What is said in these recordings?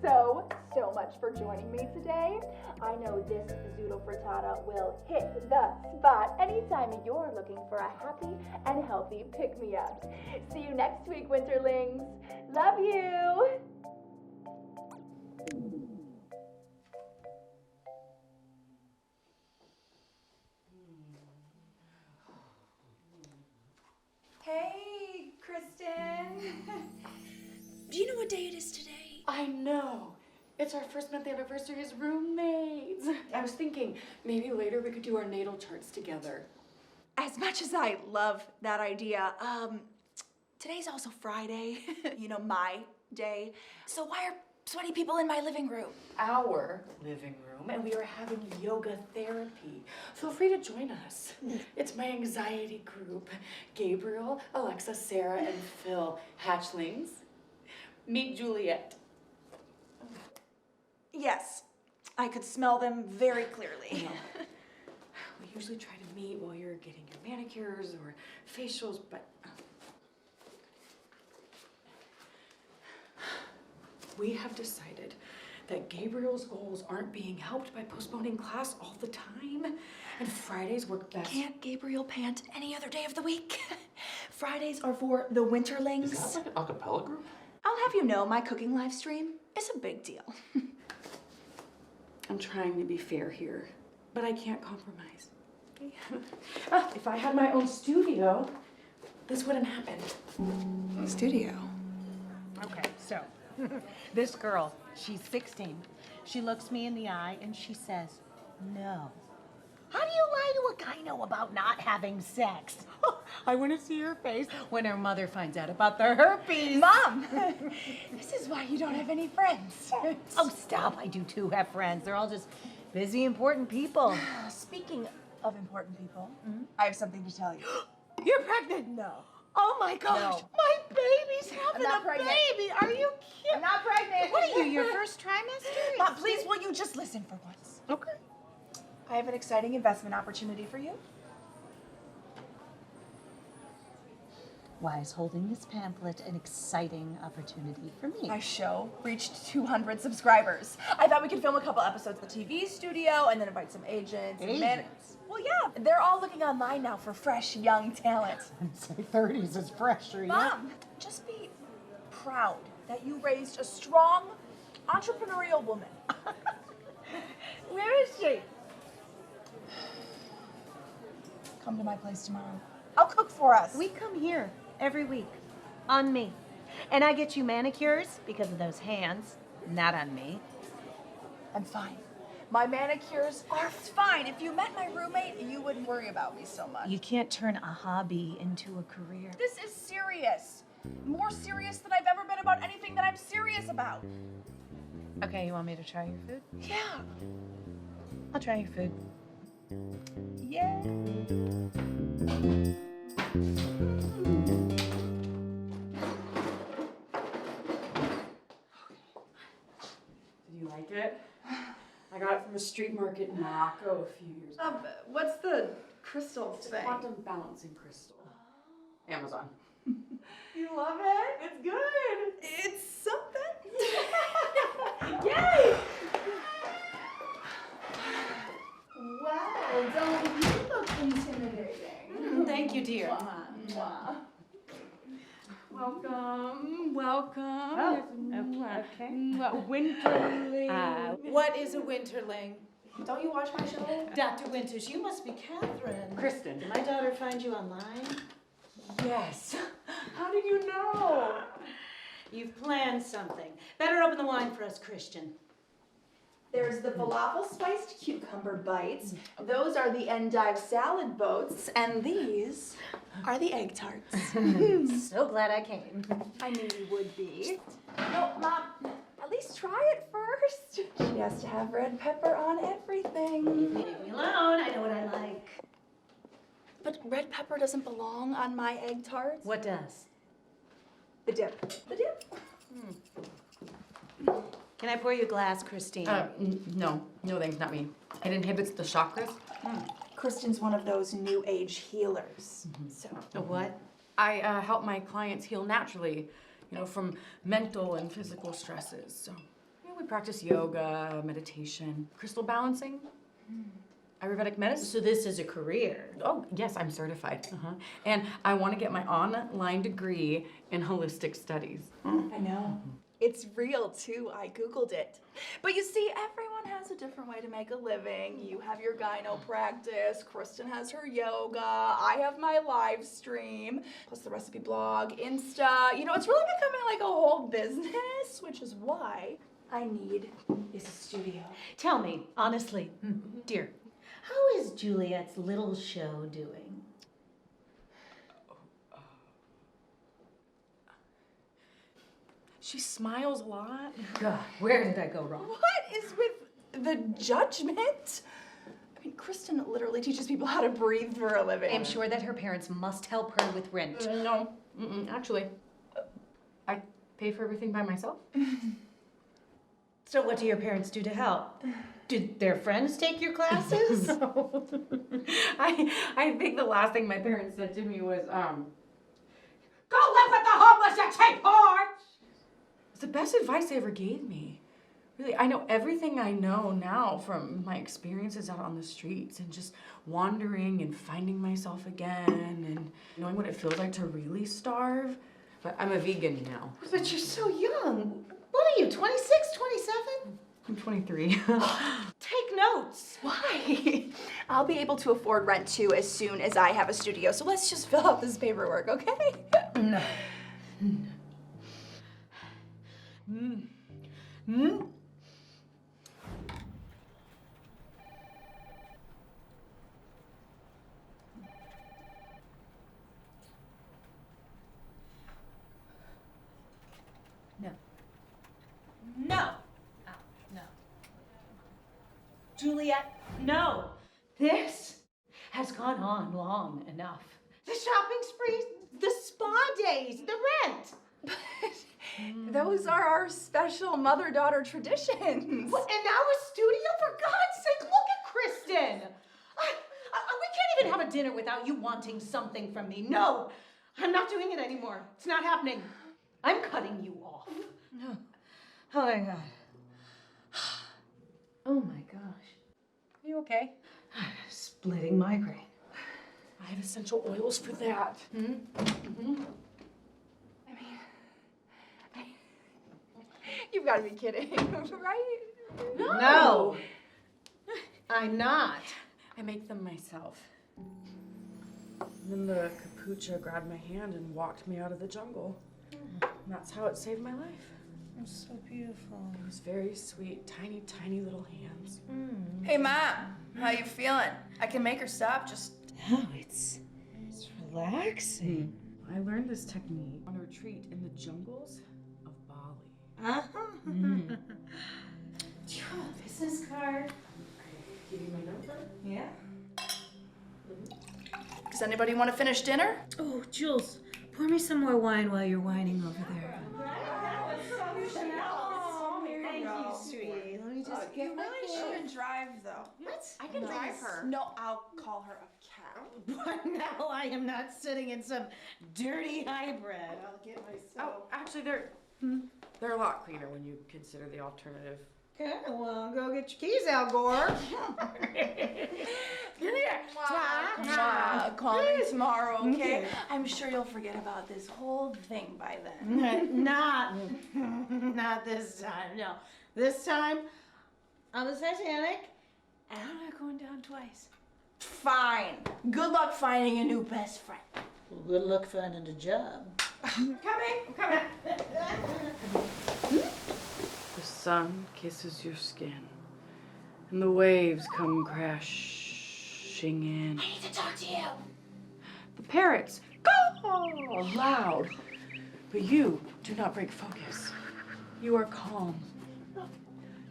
so much for joining me today. I know this zoodle frittata will hit the spot anytime you're looking for a happy and healthy pick-me-up. See you next week, Winterlings. Love you. Hey, Kristan. Do you know what day it is today? I know. It's our first month anniversary as roommates. I was thinking maybe later we could do our natal charts together. As much as I love that idea, today's also Friday. You know, my day. So why are sweaty people in my living room? Our living room, and we are having yoga therapy. Feel free to join us. It's my anxiety group. Gabriel, Alexa, Sarah, and Phil. Hatchlings. Meet Juliet. Yes, I could smell them very clearly. No. We usually try to meet while you're getting your manicures or facials, but we have decided that Gabriel's goals aren't being helped by postponing class all the time, and Fridays work best. Can't Gabriel pant any other day of the week? Fridays are for the Winterlings. Is that like an a cappella group? I'll have you know, my cooking live stream is a big deal. I'm trying to be fair here, but I can't compromise. If I had my own studio, this wouldn't happen. Studio. Okay, so this girl, she's 16. She looks me in the eye and she says, no. How do you lie to a gyno about not having sex? I want to see her face when her mother finds out about the herpes. Mom, this is why you don't have any friends. Oh, stop. I do too have friends. They're all just busy, important people. Speaking of important people, I have something to tell you. You're pregnant? No. Oh my gosh. No. My baby's having not a pregnant. baby. Are you kidding? I'm not pregnant. What are you, your first trimester? Mom, please, will you just listen for once? Okay. I have an exciting investment opportunity for you. Why is holding this pamphlet an exciting opportunity for me? My show reached 200 subscribers. I thought we could film a couple episodes at the TV studio and then invite some agents. Agents? Well, yeah, they're all looking online now for fresh, young talent. I'd say 30s is fresher, yeah? Mom, just be proud that you raised a strong, entrepreneurial woman. Where is she? Come to my place tomorrow. I'll cook for us. We come here every week, on me. And I get you manicures because of those hands, not on me. I'm fine. My manicures are fine. If you met my roommate, you wouldn't worry about me so much. You can't turn a hobby into a career. This is serious. More serious than I've ever been about anything that I'm serious about. Okay, you want me to try your food? Yeah. I'll try your food. Yeah. Did you like it? I got it from a street market in Morocco a few years ago. What's the crystal thing? Quantum balancing crystal. Amazon. You love it? It's good. It's something. Yay! Wow, don't you look intimidating. Thank you, dear. Mwah. Welcome. Oh, okay. Winterling. What is a winterling? Don't you watch my show? Dr. Winters, you must be Catherine. Kristan. Did my daughter find you online? Yes. How did you know? You've planned something. Better open the wine for us, Christian. There's the falafel spiced cucumber bites. Those are the endive salad boats. And these are the egg tarts. So glad I came. I knew you would be. No, Mom, at least try it first. She has to have red pepper on everything. Leave me alone. I know what I like. But red pepper doesn't belong on my egg tarts. What does? The dip. The dip. Can I pour you a glass, Christine? No thanks, not me. It inhibits the chakras. Kristen's one of those new age healers. So. A what? I help my clients heal naturally, from mental and physical stresses. So, We practice yoga, meditation, crystal balancing, Ayurvedic medicine. So this is a career. Oh, yes, I'm certified. And I want to get my online degree in holistic studies. I know. It's real too. I Googled it. But you see, everyone has a different way to make a living. You have your gyno practice, Kristan has her yoga, I have my live stream, plus the recipe blog, Insta. You know, it's really becoming like a whole business, which is why I need this studio. Tell me, honestly, dear, how is Juliet's little show doing? She smiles a lot. God, where did I go wrong? What is with the judgment? I mean, Kristan literally teaches people how to breathe for a living. I'm sure that her parents must help her with rent. No, actually, I pay for everything by myself. So what do your parents do to help? Did their friends take your classes? No. I think the last thing my parents said to me was, go live with the homeless and take part! It's the best advice they ever gave me. Really, I know everything I know now from my experiences out on the streets and just wandering and finding myself again and knowing what it feels like to really starve. But I'm a vegan now. But you're so young. What are you, 26, 27? I'm 23. Take notes. Why? I'll be able to afford rent too as soon as I have a studio, so let's just fill out this paperwork, okay? No. No. Oh, no. Juliet, no. This has gone on long enough. The shopping sprees, the spa days, the rent. Those are our special mother-daughter traditions. What, and now a studio? For God's sake, look at Kristan. We can't even have a dinner without you wanting something from me. No, I'm not doing it anymore. It's not happening. I'm cutting you off. No. Oh my God. Oh my gosh. Are you okay? Splitting migraine. I have essential oils for that. You've got to be kidding, right? No. I'm not. I make them myself. And then the capucha grabbed my hand and walked me out of the jungle. And that's how it saved my life. It's so beautiful. It was very sweet, tiny, tiny little hands. Hey, Mom, how you feeling? I can make her stop, just... Oh, it's relaxing. I learned this technique on a retreat in the jungles of Bali. Do you have a business card? Give you my number? Yeah. Does anybody want to finish dinner? Oh, Jules, pour me some more wine while you're whining over there. Thank you, sweetie. Let me just You really shouldn't drive, though. What? I can drive her. No, I'll call her a cab. But now I am not sitting in some dirty hybrid. I'll get myself. Oh, actually, they're a lot cleaner when you consider the alternative. Okay, well, go get your keys out, Gore. Call me tomorrow, okay? I'm sure you'll forget about this whole thing by then. Not this time. No, this time I'm a Titanic, and I'm not going down twice. Fine. Good luck finding a new best friend. Well, good luck finding a job. I'm coming. The sun kisses your skin, and the waves come crashing in. I need to talk to you. The parrots go loud, but you do not break focus. You are calm.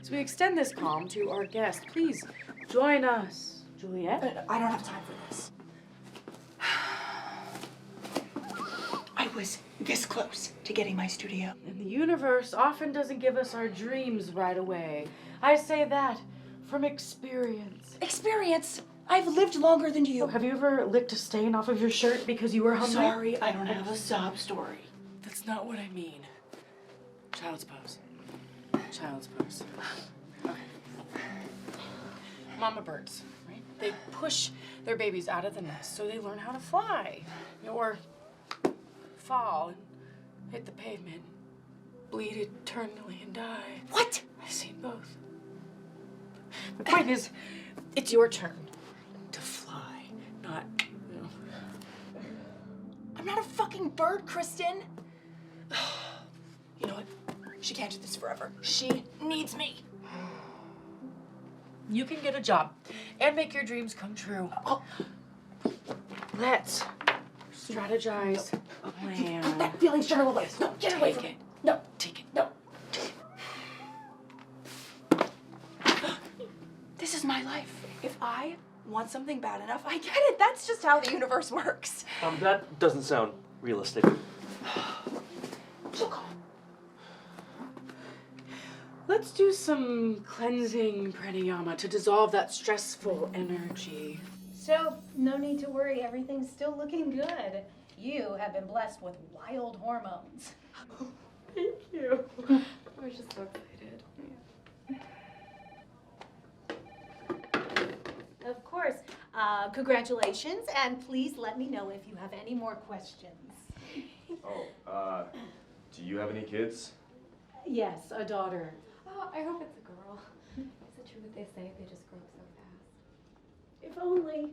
As we extend this calm to our guest, please join us, Juliet. I don't have time for this. I was this close to getting my studio. And the universe often doesn't give us our dreams right away. I say that from experience. Experience? I've lived longer than you. Have you ever licked a stain off of your shirt because you were hungry? Sorry, I don't have a sob story. That's not what I mean. Child's pose. Child's pose. Okay. Mama birds, right? They push their babies out of the nest so they learn how to fly. Or fall and hit the pavement, bleed eternally and die. What? I've seen both. The point is, it's your turn to fly, not, you know. I'm not a fucking bird, Kristan. You know what? She can't do this forever. She needs me. You can get a job and make your dreams come true. Oh. Let's strategize a plan. That feeling's general away. No, get away from it. No, Take it. no. This is my life. If I want something bad enough, I get it. That's just how the universe works. That doesn't sound realistic. So calm. Let's do some cleansing pranayama to dissolve that stressful energy. So, no need to worry. Everything's still looking good. You have been blessed with wild hormones. Thank you. I was just so excited. Of course. Congratulations, and please let me know if you have any more questions. Oh, do you have any kids? Yes, a daughter. Oh, I hope it's a girl. Is it true that they say they just grow up so fast? If only.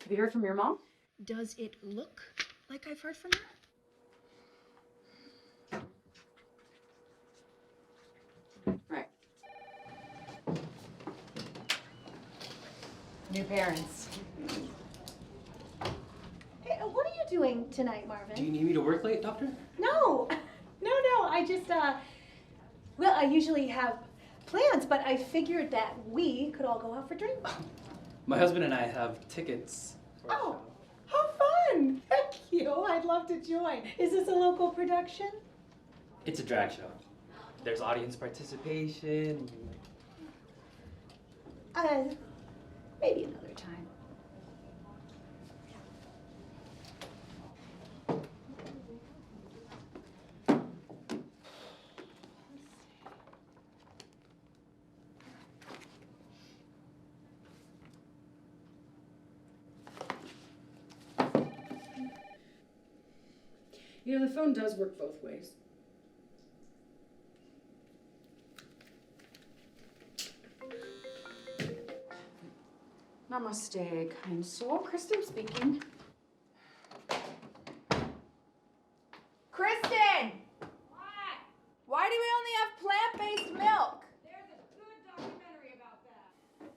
Have you heard from your mom? Does it look like I've heard from her? Right. New parents. Hey, what are you doing tonight, Marvin? Do you need me to work late, Doctor? No, I just, well, I usually have plans, but I figured that we could all go out for drinks. My husband and I have tickets for a Oh. show. How fun! Thank you. I'd love to join. Is this a local production? It's a drag show. There's audience participation. Maybe another time. You know, the phone does work both ways. Namaste, kind soul. Kristan speaking. Kristan! What? Why do we only have plant-based milk? There's a good documentary about that.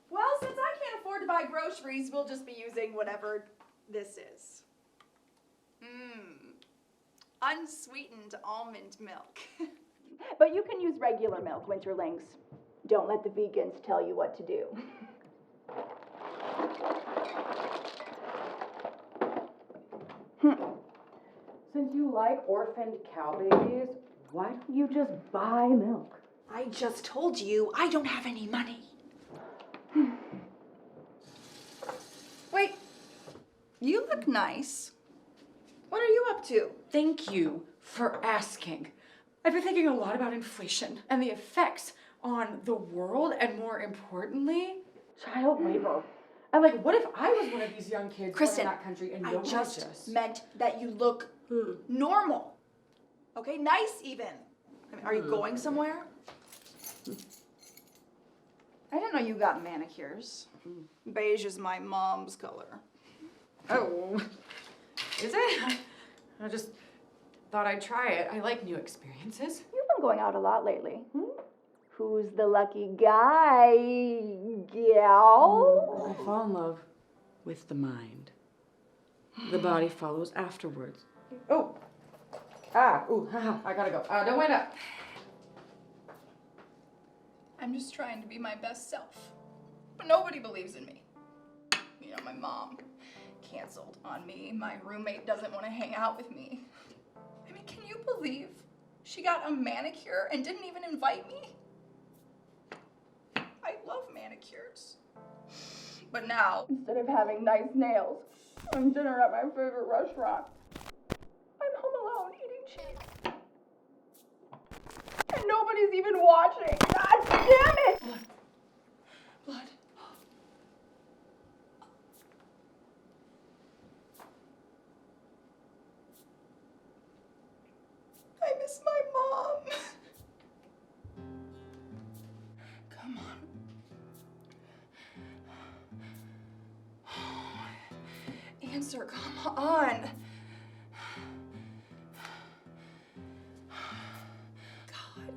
Well, since I can't afford to buy groceries, we'll just be using whatever this is. Unsweetened almond milk. But you can use regular milk, Winterlings. Don't let the vegans tell you what to do. Since you like orphaned cow babies, why don't you just buy milk? I just told you I don't have any money. Wait, you look nice. What are you up to? Thank you for asking. I've been thinking a lot about inflation and the effects on the world, and more importantly, child labor. And like, what if I was one of these young kids born Kristan, in that country and I no one just meant that you look normal. Okay, nice even. I mean, are you going somewhere? I didn't know you got manicures. Beige is my mom's color. Oh, is it? I just thought I'd try it. I like new experiences. You've been going out a lot lately. Who's the lucky guy, gal? I fall in love with the mind. The body follows afterwards. Oh. I gotta go. Don't wind up. I'm just trying to be my best self. But nobody believes in me. You know, my mom canceled on me. My roommate doesn't want to hang out with me. I mean, can you believe she got a manicure and didn't even invite me? I love manicures. But now, instead of having nice nails and dinner at my favorite restaurant, I'm home alone eating cheese. And nobody's even watching. God damn it! Blood. I miss my mom. Come on. Answer, come on. God.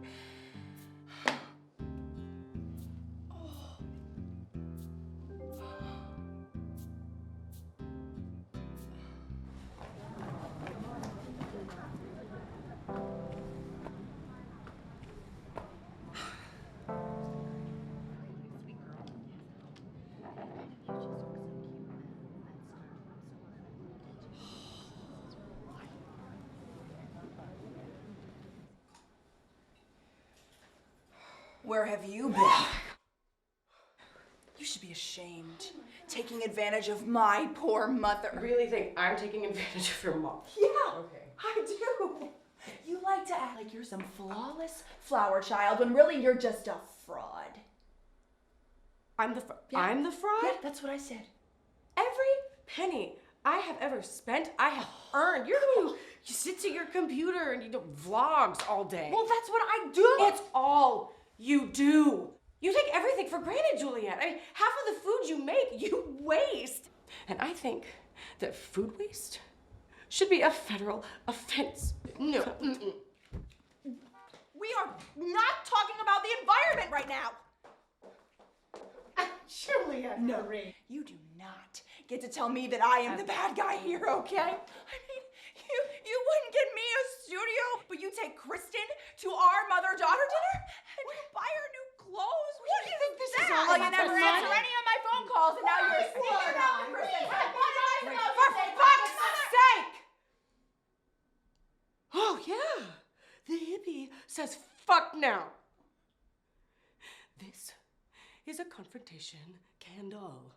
Where have you been? You should be ashamed. Taking advantage of my poor mother. You really think I'm taking advantage of your mom? Yeah, Okay. I do. You like to act like you're some flawless flower child when really you're just a fraud. I'm the fraud. Yeah. I'm the fraud? Yeah, that's what I said. Every penny I have ever spent, I have earned. You're the one who you sit to your computer and you do vlogs all day. Well, that's what I do. It's all you do. You take everything for granted, Juliet. I mean, half of the food you make, you waste. And I think that food waste should be a federal offense. No. Mm-mm. We are not talking about the environment right now. Juliet. No, you do not get to tell me that I am the bad guy here, okay? I mean, you wouldn't get me a studio, but you take Kristan to our mother-daughter dinner and you buy her new clothes. What is think this is that? all Well, you about never the answer money? any of my phone calls, and now you're sneaking around with Kristan. For fuck's sake! Oh, yeah. The hippie says fuck now. This is a confrontation candle.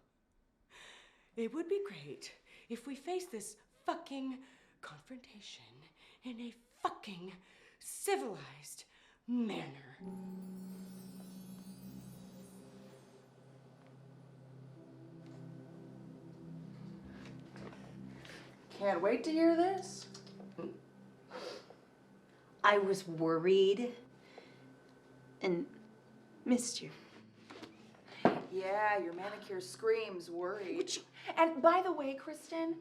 It would be great if we face this fucking confrontation in a fucking civilized manner. Can't wait to hear this. I was worried and missed you. Yeah, your manicure screams worried. And by the way, Kristan,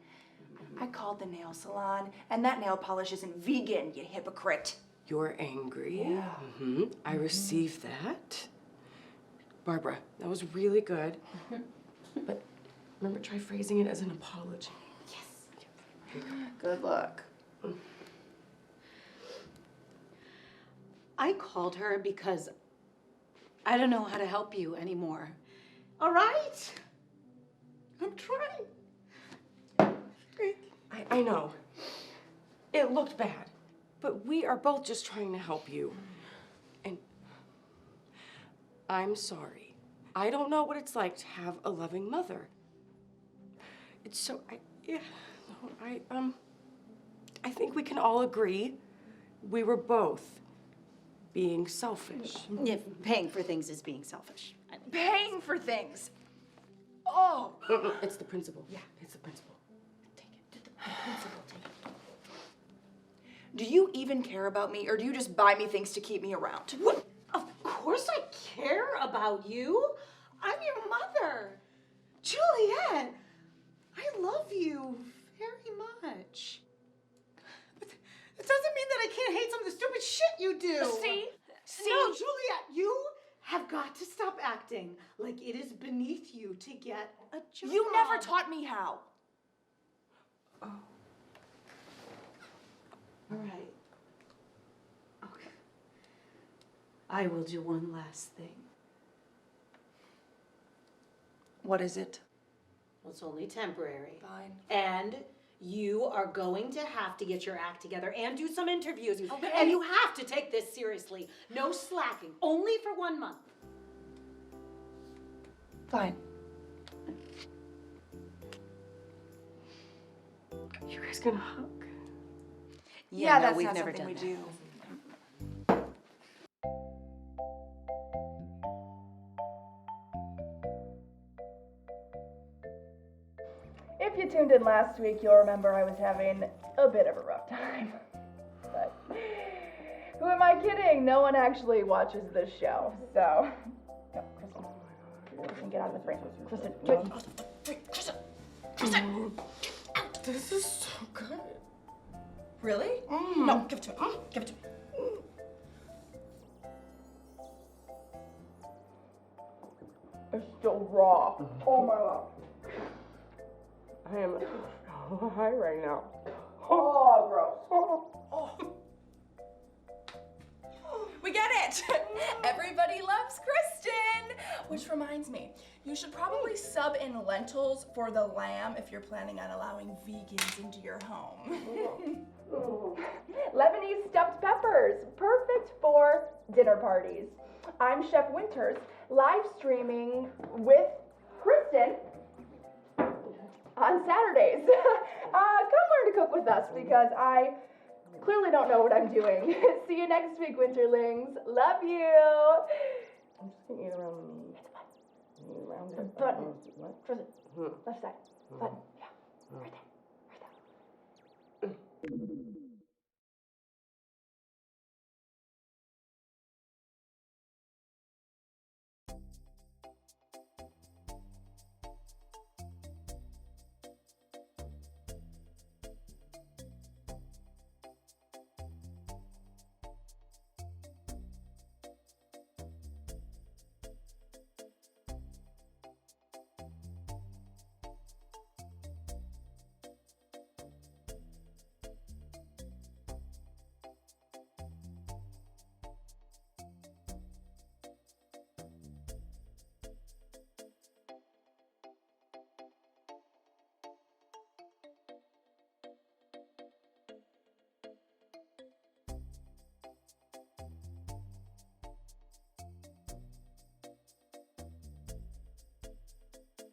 I called the nail salon, and that nail polish isn't vegan, you hypocrite. You're angry? Yeah. Mm-hmm. I received that. Barbara, that was really good. But remember, try phrasing it as an apology. Yes. Good luck. I called her because I don't know how to help you anymore. All right? I'm trying. I know. It looked bad, but we are both just trying to help you. And I'm sorry. I don't know what it's like to have a loving mother. It's so, I think we can all agree we were both being selfish. If paying for things is being selfish. Paying for things. Oh. It's the principle. Yeah, it's the principle. Take it. The principal take it. Do you even care about me, or do you just buy me things to keep me around? What? Of course I care about you. I'm your mother. Juliet, I love you very much. But it doesn't mean that I can't hate some of the stupid shit you do. See? No, Juliet, you have got to stop acting like it is beneath you to get a job. You never taught me how. Oh. All right. Okay. I will do one last thing. What is it? Well, it's only temporary. Fine. And you are going to have to get your act together and do some interviews. Okay. And you have to take this seriously. No slacking. Only for 1 month. Fine. You guys gonna hug? Yeah, no, that's we've not never something we done do. If you tuned in last week, you'll remember I was having a bit of a rough time. But who am I kidding? No one actually watches this show, so. No, Kristan, get out of the frame. Kristan, get out of the frame. Kristan! This is so good. Really? No, give it to me. Give it to me. It's still raw. Oh my god. I am so high right now. Oh, gross. Oh. We get it! Everybody loves Kristan! Which reminds me, you should probably sub in lentils for the lamb if you're planning on allowing vegans into your home. Lebanese stuffed peppers, perfect for dinner parties. I'm Chef Winters, live streaming with Kristan on Saturdays. Come learn to cook with us because I clearly don't know what I'm doing. See you next week, Winterlings. Love you. I'm just gonna eat around it. Button. Kristan, left side. Button. Yeah. Right there. Right there.